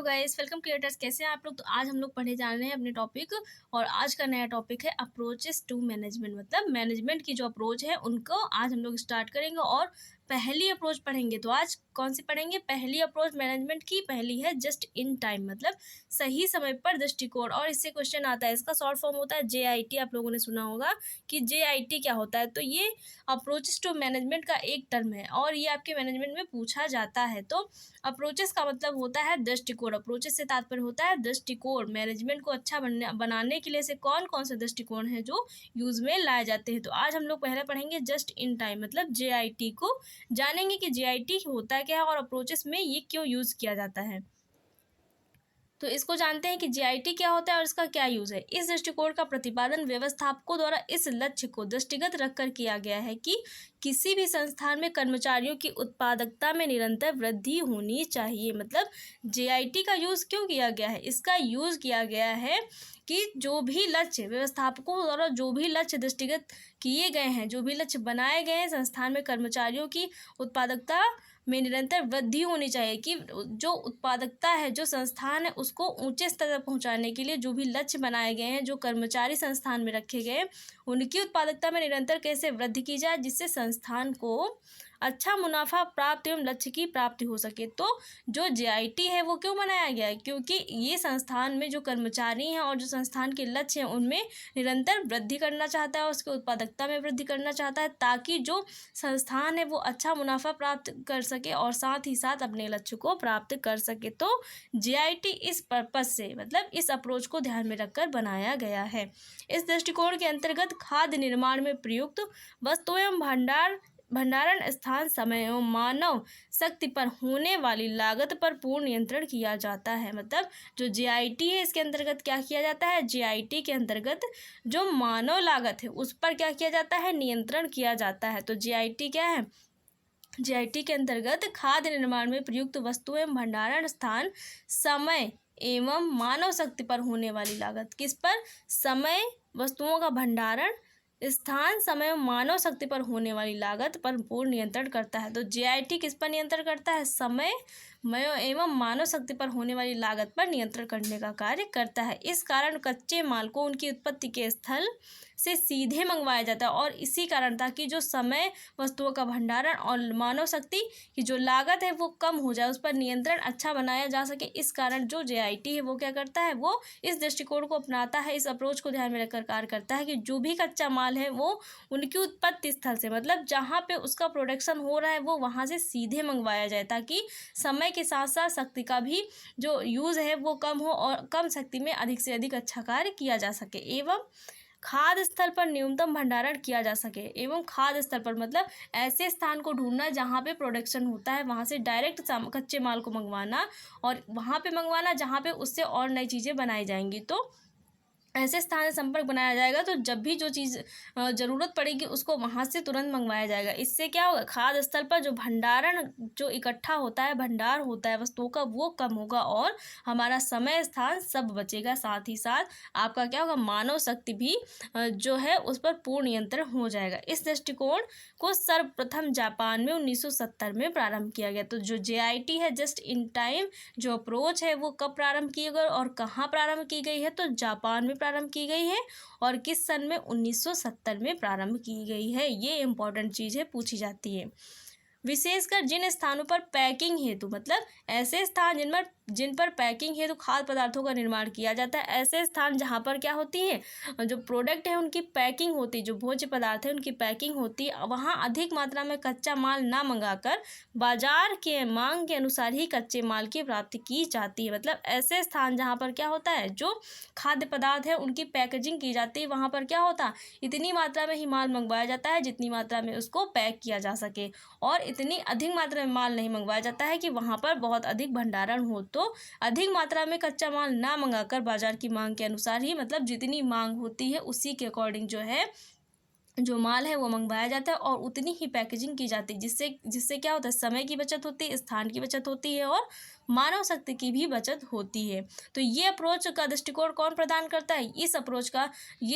Guys, welcome creators. कैसे हैं आप लोग? तो आज हम लोग पढ़े जा रहे हैं अपने टॉपिक। और आज का नया टॉपिक है अप्रोचेस टू मैनेजमेंट। मतलब मैनेजमेंट की जो अप्रोच है उनको आज हम लोग स्टार्ट करेंगे और पहली अप्रोच पढ़ेंगे। तो आज कौन सी पढ़ेंगे? पहली अप्रोच मैनेजमेंट की पहली है जस्ट इन टाइम, मतलब सही समय पर दृष्टिकोण। और इससे क्वेश्चन आता है, इसका शॉर्ट फॉर्म होता है JIT। आप लोगों ने सुना होगा कि JIT क्या होता है। तो ये अप्रोचेस टू मैनेजमेंट का एक टर्म है और ये आपके मैनेजमेंट में पूछा जाता है। तो अप्रोचेस का मतलब होता है दृष्टिकोण। अप्रोचेस से तात्पर्य होता है दृष्टिकोण। मैनेजमेंट को अच्छा बनाने के लिए से कौन कौन से दृष्टिकोण हैं जो यूज में लाए जाते हैं। तो आज हम लोग पहले पढ़ेंगे जस्ट इन टाइम, मतलब JIT को जानेंगे कि JIT होता क्या है और अप्रोचेस में ये क्यों यूज किया जाता है। तो इसको जानते हैं कि JIT क्या होता है और इसका क्या यूज़ है। इस दृष्टिकोण का प्रतिपादन व्यवस्थापकों द्वारा इस लक्ष्य को दृष्टिगत रखकर किया गया है कि किसी भी संस्थान में कर्मचारियों की उत्पादकता में निरंतर वृद्धि होनी चाहिए। मतलब JIT का यूज़ क्यों किया गया है? इसका यूज़ किया गया है कि जो भी लक्ष्य व्यवस्थापकों द्वारा जो भी लक्ष्य दृष्टिगत किए गए हैं, जो भी लक्ष्य बनाए गए हैं, संस्थान में कर्मचारियों की उत्पादकता में निरंतर वृद्धि होनी चाहिए। कि जो उत्पादकता है, जो संस्थान है, उसको ऊंचे स्तर तक पहुंचाने के लिए जो भी लक्ष्य बनाए गए हैं, जो कर्मचारी संस्थान में रखे गए, उनकी उत्पादकता में निरंतर कैसे वृद्धि की जाए जिससे संस्थान को अच्छा मुनाफा प्राप्त एवं लक्ष्य की प्राप्ति हो सके। तो जो JIT है वो क्यों बनाया गया है? क्योंकि ये संस्थान में जो कर्मचारी हैं और जो संस्थान के लक्ष्य हैं उनमें निरंतर वृद्धि करना चाहता है, उसकी उत्पादकता में वृद्धि करना चाहता है, ताकि जो संस्थान है वो अच्छा मुनाफा प्राप्त कर सके और साथ ही साथ अपने लक्ष्य को प्राप्त कर सके। तो JIT इस पर्पज से, मतलब इस अप्रोच को ध्यान में रखकर बनाया गया है। इस दृष्टिकोण के अंतर्गत खाद्य निर्माण में प्रयुक्त वस्तु एवं भंडारण स्थान, समय एवं मानव शक्ति पर होने वाली लागत पर पूर्ण नियंत्रण किया जाता है। मतलब जो JIT है इसके अंतर्गत क्या किया जाता है? JIT के अंतर्गत जो मानव लागत है उस पर क्या किया जाता है? नियंत्रण किया जाता है। तो JIT क्या है? JIT के अंतर्गत खाद्य निर्माण में प्रयुक्त वस्तु एवं भंडारण स्थान, समय एवं मानव शक्ति पर होने वाली लागत। किस पर? समय, वस्तुओं का भंडारण स्थान, समय एवं मानव शक्ति पर होने वाली लागत पर पूर्ण नियंत्रण करता है। तो JIT किस पर नियंत्रण करता है? समय एवं मानव शक्ति पर होने वाली लागत पर नियंत्रण करने का कार्य करता है। इस कारण कच्चे माल को उनकी उत्पत्ति के स्थल से सीधे मंगवाया जाता है। और इसी कारण ताकि जो समय, वस्तुओं का भंडारण और मानव शक्ति की जो लागत है वो कम हो जाए, उस पर नियंत्रण अच्छा बनाया जा सके। इस कारण जो JIT है वो क्या करता है? वो इस दृष्टिकोण को अपनाता है, इस अप्रोच को ध्यान में रखकर कार्य करता है कि जो भी कच्चा माल है वो उनकी उत्पत्ति स्थल से, मतलब जहाँ पे उसका प्रोडक्शन हो रहा है वो वहाँ से सीधे मंगवाया जाए, ताकि समय के साथ साथ शक्ति का भी जो यूज़ है वो कम हो और कम शक्ति में अधिक से अधिक अच्छा कार्य किया जा सके। एवं खाद्य स्थल पर न्यूनतम भंडारण किया जा सके। एवं खाद्य स्थल पर मतलब ऐसे स्थान को ढूंढना जहाँ पे प्रोडक्शन होता है, वहाँ से डायरेक्ट कच्चे माल को मंगवाना और वहाँ पे मंगवाना जहाँ पे उससे और नई चीज़ें बनाई जाएंगी। तो ऐसे स्थान से संपर्क बनाया जाएगा तो जब भी जो चीज़ ज़रूरत पड़ेगी उसको वहाँ से तुरंत मंगवाया जाएगा। इससे क्या होगा? खाद्य स्थल पर जो भंडारण जो इकट्ठा होता है, भंडार होता है वस्तुओं का, वो कम होगा और हमारा समय, स्थान सब बचेगा। साथ ही साथ आपका क्या होगा? मानव शक्ति भी जो है उस पर पूर्ण नियंत्रण हो जाएगा। इस दृष्टिकोण को सर्वप्रथम जापान में 1970 में प्रारंभ किया गया। तो जो JIT है जस्ट इन टाइम जो अप्रोच है वो कब प्रारंभ की गई और कहाँ प्रारंभ की गई है? तो जापान में प्रारंभ की गई है। और किस सन में? 1970 में प्रारंभ की गई है। ये इंपॉर्टेंट चीज़ है, पूछी जाती है। विशेषकर जिन स्थानों पर पैकिंग हेतु, मतलब ऐसे स्थान जिन पर पैकिंग हेतु खाद्य पदार्थों का निर्माण किया जाता है, ऐसे स्थान जहाँ पर क्या होती है? जो प्रोडक्ट है उनकी पैकिंग होती है, जो भोज्य पदार्थ है उनकी पैकिंग होती है, वहाँ अधिक मात्रा में कच्चा माल ना मंगाकर बाजार के मांग के अनुसार ही कच्चे माल की प्राप्ति की जाती है। मतलब ऐसे स्थान जहाँ पर क्या होता है? जो खाद्य पदार्थ है उनकी पैकेजिंग की जाती है, वहाँ पर क्या होता है? इतनी मात्रा में ही माल मंगवाया जाता है जितनी मात्रा में उसको पैक किया जा सके, और इतनी अधिक मात्रा में माल नहीं मंगवाया जाता है कि वहाँ पर बहुत अधिक भंडारण हो। तो अधिक मात्रा में कच्चा माल ना मंगाकर बाजार की मांग के अनुसार ही, मतलब जितनी मांग होती है उसी के अकॉर्डिंग जो है जो माल है वो मंगवाया जाता है और उतनी ही पैकेजिंग की जाती है, जिससे क्या होता है? समय की बचत होती है, स्थान की बचत होती है और मानव शक्ति की भी बचत होती है। तो ये अप्रोच का दृष्टिकोण कौन प्रदान करता है? ये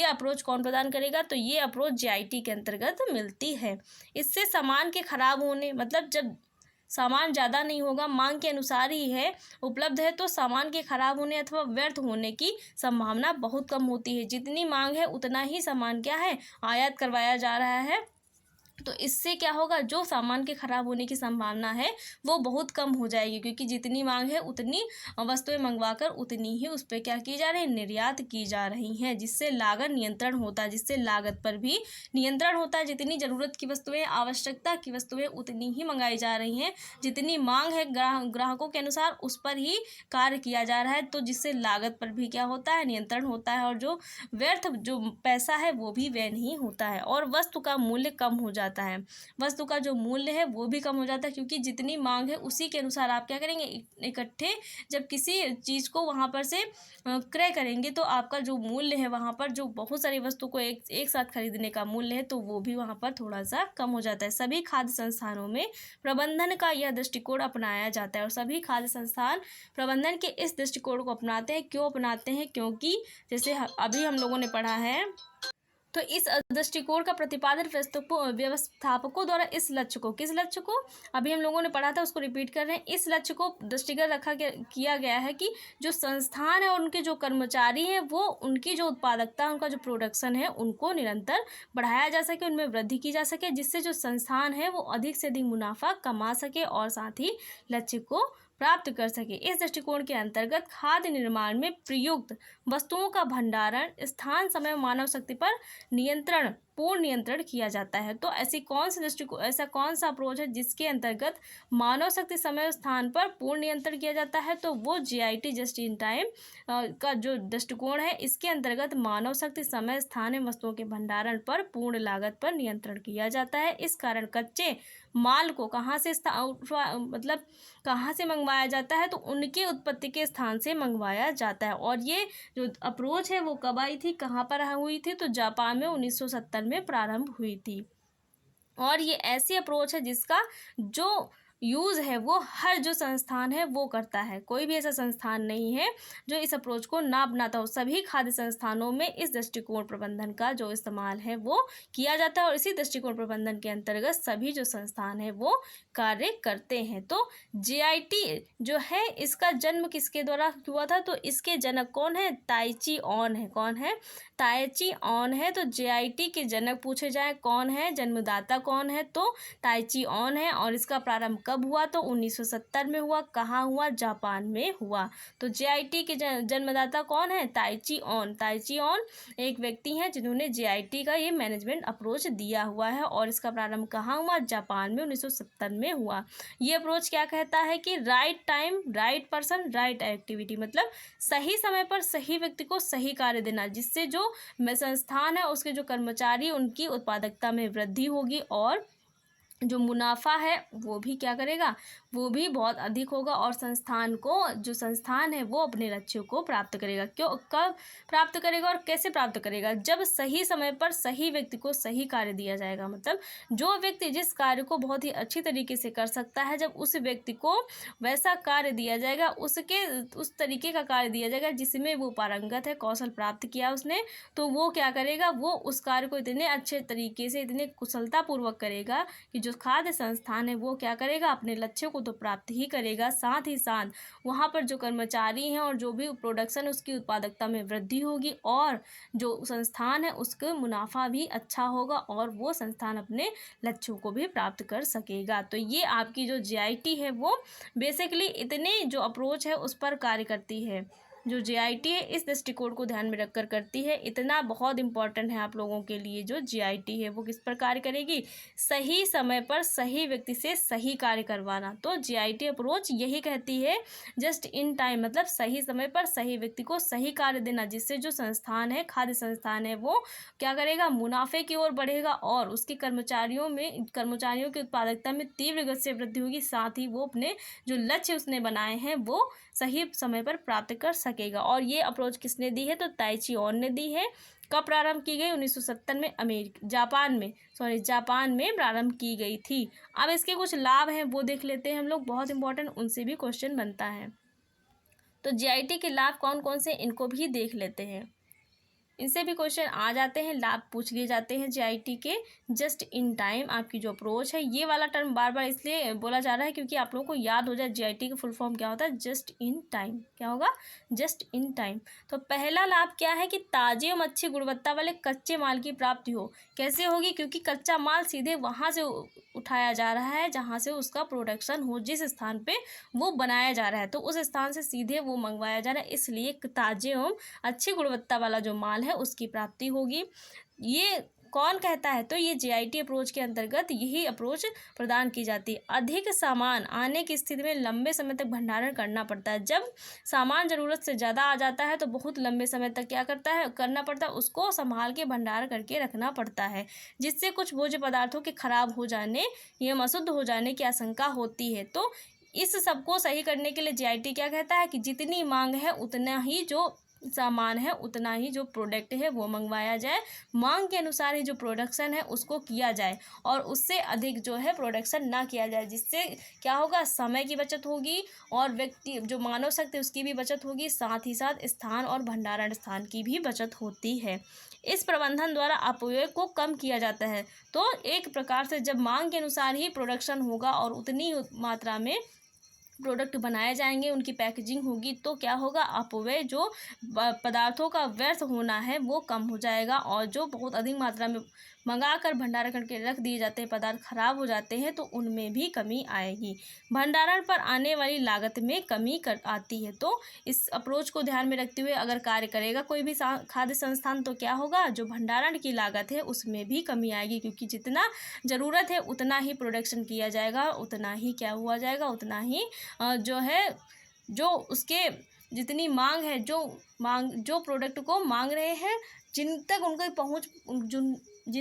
अप्रोच कौन प्रदान करेगा? तो ये अप्रोच JIT के अंतर्गत मिलती है। इससे सामान के खराब होने, मतलब जब सामान ज़्यादा नहीं होगा, मांग के अनुसार ही है, उपलब्ध है, तो सामान के खराब होने अथवा व्यर्थ होने की संभावना बहुत कम होती है। जितनी मांग है उतना ही सामान क्या है, आयात करवाया जा रहा है। तो इससे क्या होगा, जो सामान के खराब होने की संभावना है वो बहुत कम हो जाएगी, क्योंकि जितनी मांग है उतनी वस्तुएं मंगवाकर उतनी ही उस पर क्या की जा रही है, निर्यात की जा रही हैं, जिससे लागत नियंत्रण होता है, जिससे लागत पर भी नियंत्रण होता है। जितनी ज़रूरत की वस्तुएं, आवश्यकता की वस्तुएं उतनी ही मंगाई जा रही हैं, जितनी मांग है ग्राहकों के अनुसार उस पर ही कार्य किया जा रहा है, तो जिससे लागत पर भी क्या होता है, नियंत्रण होता है, और जो व्यर्थ जो पैसा है वो भी व्यय नहीं होता है, और वस्तु का मूल्य कम हो जाता है। वस्तु का जो मूल्य है वो भी कम हो जाता है, क्योंकि जितनी मांग है उसी के अनुसार आप क्या करेंगे, इकट्ठे जब किसी चीज़ को वहाँ पर से क्रय करेंगे तो आपका जो मूल्य है वहाँ पर, जो बहुत सारी वस्तु को एक साथ खरीदने का मूल्य है, तो वो भी वहाँ पर थोड़ा सा कम हो जाता है। सभी खाद्य संस्थानों में प्रबंधन का यह दृष्टिकोण अपनाया जाता है, और सभी खाद्य संस्थान प्रबंधन के इस दृष्टिकोण को अपनाते हैं। क्यों अपनाते हैं, क्योंकि जैसे अभी हम लोगों ने पढ़ा है, तो इस दृष्टिकोण का प्रतिपादन व्यवस्थापकों द्वारा इस लक्ष्य को, किस लक्ष्य को अभी हम लोगों ने पढ़ा था उसको रिपीट कर रहे हैं, इस लक्ष्य को दृष्टिगत किया गया है कि जो संस्थान है और उनके जो कर्मचारी हैं वो उनकी जो उत्पादकता, उनका जो प्रोडक्शन है उनको निरंतर बढ़ाया जा सके, उनमें वृद्धि की जा सके, जिससे जो संस्थान है वो अधिक से अधिक मुनाफा कमा सके और साथ ही लक्ष्य को प्राप्त कर सके। इस दृष्टिकोण के अंतर्गत खाद्य निर्माण में प्रयुक्त वस्तुओं का भंडारण, स्थान, समय, मानव शक्ति पर नियंत्रण, पूर्ण नियंत्रण किया जाता है। तो ऐसा कौन सा अप्रोच है जिसके अंतर्गत मानव शक्ति, समय, स्थान पर पूर्ण नियंत्रण किया जाता है, तो वो JIT जस्ट इन टाइम का जो दृष्टिकोण है, इसके अंतर्गत मानव शक्ति, समय, स्थान एवं वस्तुओं के भंडारण पर पूर्ण लागत पर नियंत्रण किया जाता है। इस कारण कच्चे माल को कहाँ से मतलब कहाँ से मंगवाया जाता है, तो उनके उत्पत्ति के स्थान से मंगवाया जाता है। और ये जो अप्रोच है वो कब आई थी, कहाँ पर हुई थी, तो जापान में 1970 में प्रारंभ हुई थी। और ये ऐसी अप्रोच है जिसका जो यूज़ है वो हर जो संस्थान है वो करता है। कोई भी ऐसा संस्थान नहीं है जो इस अप्रोच को ना अपनाता हो। सभी खाद्य संस्थानों में इस दृष्टिकोण प्रबंधन का जो इस्तेमाल है वो किया जाता है, और इसी दृष्टिकोण प्रबंधन के अंतर्गत सभी जो संस्थान है वो कार्य करते हैं। तो JIT जो है इसका जन्म किसके द्वारा हुआ था, तो इसके जनक कौन है, ताइची ऑन है। कौन है, ताइची ऑन है। तो JIT के जनक पूछे जाए कौन है, जन्मदाता कौन है, तो ताइची ऑन है। और इसका प्रारंभ कब हुआ, तो 1970 में हुआ। कहाँ हुआ, जापान में हुआ। तो JIT के जन्मदाता कौन है, ताइची ऑन। ताइची ऑन एक व्यक्ति हैं जिन्होंने JIT का ये मैनेजमेंट अप्रोच दिया हुआ है, और इसका प्रारंभ कहाँ हुआ, जापान में 1970 में हुआ। ये अप्रोच क्या कहता है कि right time, right person, right activity, मतलब सही समय पर सही व्यक्ति को सही कार्य देना, जिससे जो संस्थान है उसके जो कर्मचारी, उनकी उत्पादकता में वृद्धि होगी, और जो मुनाफा है वो भी क्या करेगा, वो भी बहुत अधिक होगा, और जो संस्थान है वो अपने लक्ष्यों को प्राप्त करेगा। कब प्राप्त करेगा और कैसे प्राप्त करेगा, जब सही समय पर सही व्यक्ति को सही कार्य दिया जाएगा। मतलब जो व्यक्ति जिस कार्य को बहुत ही अच्छी तरीके से कर सकता है, जब उस व्यक्ति को वैसा कार्य दिया जाएगा, उस तरीके का कार्य दिया जाएगा जिसमें वो पारंगत है, कौशल प्राप्त किया उसने, तो वो क्या करेगा, वो उस कार्य को इतने अच्छे तरीके से, इतने कुशलतापूर्वक करेगा कि जो खाद्य संस्थान है वो क्या करेगा, अपने लक्ष्यों को तो प्राप्त ही करेगा, साथ ही साथ वहाँ पर जो कर्मचारी हैं और जो भी प्रोडक्शन, उसकी उत्पादकता में वृद्धि होगी, और जो संस्थान है उसका मुनाफा भी अच्छा होगा, और वो संस्थान अपने लक्ष्यों को भी प्राप्त कर सकेगा। तो ये आपकी जो JIT है वो बेसिकली इतने जो अप्रोच है उस पर कार्य करती है। जो JIT है इस दृष्टिकोण को ध्यान में रखकर करती है। इतना बहुत इंपॉर्टेंट है आप लोगों के लिए। जो JIT है वो किस पर कार्य करेगी, सही समय पर सही व्यक्ति से सही कार्य करवाना। तो JIT अप्रोच यही कहती है, जस्ट इन टाइम, मतलब सही समय पर सही व्यक्ति को सही कार्य देना, जिससे जो संस्थान है, खाद्य संस्थान है, वो क्या करेगा, मुनाफे की ओर बढ़ेगा, और उसके कर्मचारियों की उत्पादकता में तीव्र गति से वृद्धि होगी, साथ ही वो अपने जो लक्ष्य उसने बनाए हैं वो सही समय पर प्राप्त कर सकेगा। और ये अप्रोच किसने दी है, तो ताइची ऑन ने दी है। कब प्रारंभ की गई, 1970 में जापान में प्रारंभ की गई थी। अब इसके कुछ लाभ हैं वो देख लेते हैं हम लोग, बहुत इंपॉर्टेंट, उनसे भी क्वेश्चन बनता है। तो JIT के लाभ कौन कौन से, इनको भी देख लेते हैं। इनसे भी क्वेश्चन आ जाते हैं, लाभ पूछ लिए जाते हैं जीआईटी के। जस्ट इन टाइम आपकी जो अप्रोच है, ये वाला टर्म बार बार इसलिए बोला जा रहा है क्योंकि आप लोगों को याद हो जाए जीआईटी का फुल फॉर्म क्या होता है, जस्ट इन टाइम। क्या होगा, जस्ट इन टाइम। तो पहला लाभ क्या है कि ताजे एवं अच्छी गुणवत्ता वाले कच्चे माल की प्राप्ति हो। कैसे होगी, क्योंकि कच्चा माल सीधे वहाँ से उठाया जा रहा है जहाँ से उसका प्रोडक्शन हो, जिस स्थान पे वो बनाया जा रहा है, तो उस स्थान से सीधे वो मंगवाया जा रहा है, इसलिए ताजे एवं अच्छी गुणवत्ता वाला जो माल है उसकी प्राप्ति होगी। ये कौन कहता है, तो ये जीआईटी अप्रोच के अंतर्गत यही अप्रोच प्रदान की जाती है। अधिक सामान आने की स्थिति में लंबे समय तक भंडारण करना पड़ता है। जब सामान ज़रूरत से ज़्यादा आ जाता है तो बहुत लंबे समय तक क्या करना पड़ता है, उसको संभाल के भंडार करके रखना पड़ता है, जिससे कुछ भोज्य पदार्थों के खराब हो जाने या अशुद्ध हो जाने की आशंका होती है। तो इस सबको सही करने के लिए जीआईटी क्या कहता है कि जितनी मांग है उतना ही जो सामान है, उतना ही जो प्रोडक्ट है वो मंगवाया जाए, मांग के अनुसार ही जो प्रोडक्शन है उसको किया जाए और उससे अधिक जो है प्रोडक्शन ना किया जाए, जिससे क्या होगा, समय की बचत होगी और व्यक्ति जो मानव शक्ति उसकी भी बचत होगी, साथ ही साथ स्थान और भंडारण स्थान की भी बचत होती है। इस प्रबंधन द्वारा अपव्यय को कम किया जाता है। तो एक प्रकार से जब मांग के अनुसार ही प्रोडक्शन होगा और उतनी मात्रा में प्रोडक्ट बनाए जाएंगे, उनकी पैकेजिंग होगी, तो क्या होगा, अपव्यय जो पदार्थों का व्यर्थ होना है वो कम हो जाएगा और जो बहुत अधिक मात्रा में मंगा कर भंडारण करके रख दिए जाते हैं, पदार्थ खराब हो जाते हैं, तो उनमें भी कमी आएगी। भंडारण पर आने वाली लागत में कमी कर आती है। तो इस अप्रोच को ध्यान में रखते हुए अगर कार्य करेगा कोई भी खाद्य संस्थान, तो क्या होगा, जो भंडारण की लागत है उसमें भी कमी आएगी, क्योंकि जितना ज़रूरत है उतना ही प्रोडक्शन किया जाएगा, उतना ही क्या हुआ जाएगा, उतना ही जो है जो उसके जितनी मांग है, जो प्रोडक्ट को मांग रहे हैं, जिन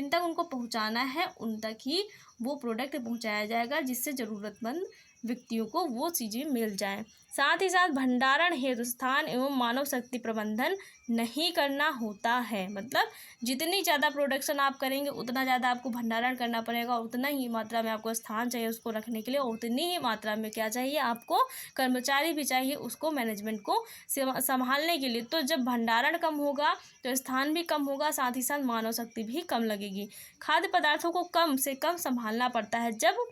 तक उनको पहुंचाना है उन तक ही वो प्रोडक्ट पहुंचाया जाएगा, जिससे ज़रूरतमंद व्यक्तियों को वो चीज़ें मिल जाएं। साथ ही साथ भंडारण हेतु स्थान एवं मानव शक्ति प्रबंधन नहीं करना होता है। मतलब जितनी ज़्यादा प्रोडक्शन आप करेंगे उतना ज़्यादा आपको भंडारण करना पड़ेगा, उतना ही मात्रा में आपको स्थान चाहिए उसको रखने के लिए, उतनी ही मात्रा में क्या चाहिए, आपको कर्मचारी भी चाहिए उसको मैनेजमेंट को संभालने के लिए। तो जब भंडारण कम होगा तो स्थान भी कम होगा, साथ ही साथ मानव शक्ति भी कम लगेगी। खाद्य पदार्थों को कम से कम संभालना पड़ता है। जब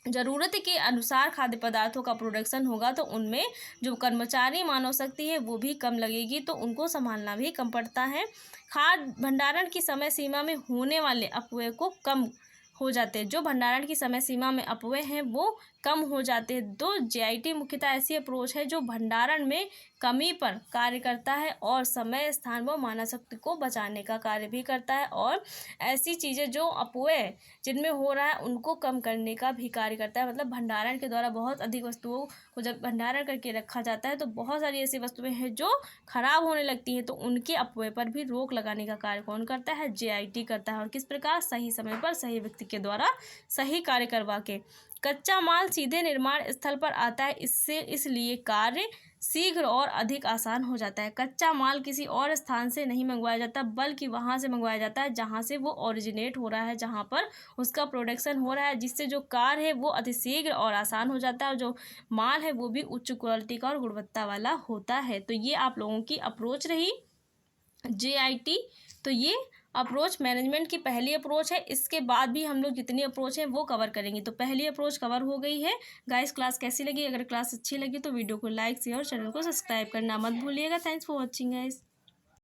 ज़रूरत के अनुसार खाद्य पदार्थों का प्रोडक्शन होगा तो उनमें जो कर्मचारी मानव शक्ति है वो भी कम लगेगी, तो उनको संभालना भी कम पड़ता है। खाद्य भंडारण की समय सीमा में होने वाले अपव्यय को कम हो जाते हैं। जो भंडारण की समय सीमा में अपव्यय हैं वो कम हो जाते हैं। तो जीआईटी मुख्यतः ऐसी अप्रोच है जो भंडारण में कमी पर कार्य करता है और समय, स्थान व मानव शक्ति को बचाने का कार्य भी करता है, और ऐसी चीज़ें जो अपव्यय जिनमें हो रहा है उनको कम करने का भी कार्य करता है। मतलब भंडारण के द्वारा बहुत अधिक वस्तुओं को जब भंडारण करके रखा जाता है तो बहुत सारी ऐसी वस्तुएं हैं जो खराब होने लगती हैं, तो उनके अपव्यय पर भी रोक लगाने का कार्य कौन करता है, जीआईटी करता है। और किस प्रकार, सही समय पर सही व्यक्ति के द्वारा सही कार्य करवा के। कच्चा माल सीधे निर्माण स्थल पर आता है, इसलिए कार्य शीघ्र और अधिक आसान हो जाता है। कच्चा माल किसी और स्थान से नहीं मंगवाया जाता, बल्कि वहाँ से मंगवाया जाता है जहाँ से वो ओरिजिनेट हो रहा है, जहाँ पर उसका प्रोडक्शन हो रहा है, जिससे जो कार्य है वो अति शीघ्र और आसान हो जाता है और जो माल है वो भी उच्च क्वालिटी का और गुणवत्ता वाला होता है। तो ये आप लोगों की अप्रोच रही जीआईटी। तो ये अप्रोच मैनेजमेंट की पहली अप्रोच है। इसके बाद भी हम लोग जितनी अप्रोच है वो कवर करेंगे। तो पहली अप्रोच कवर हो गई है। गाइस, क्लास कैसी लगी? अगर क्लास अच्छी लगी तो वीडियो को लाइक, शेयर और चैनल को सब्सक्राइब करना मत भूलिएगा। Thanks for watching guys.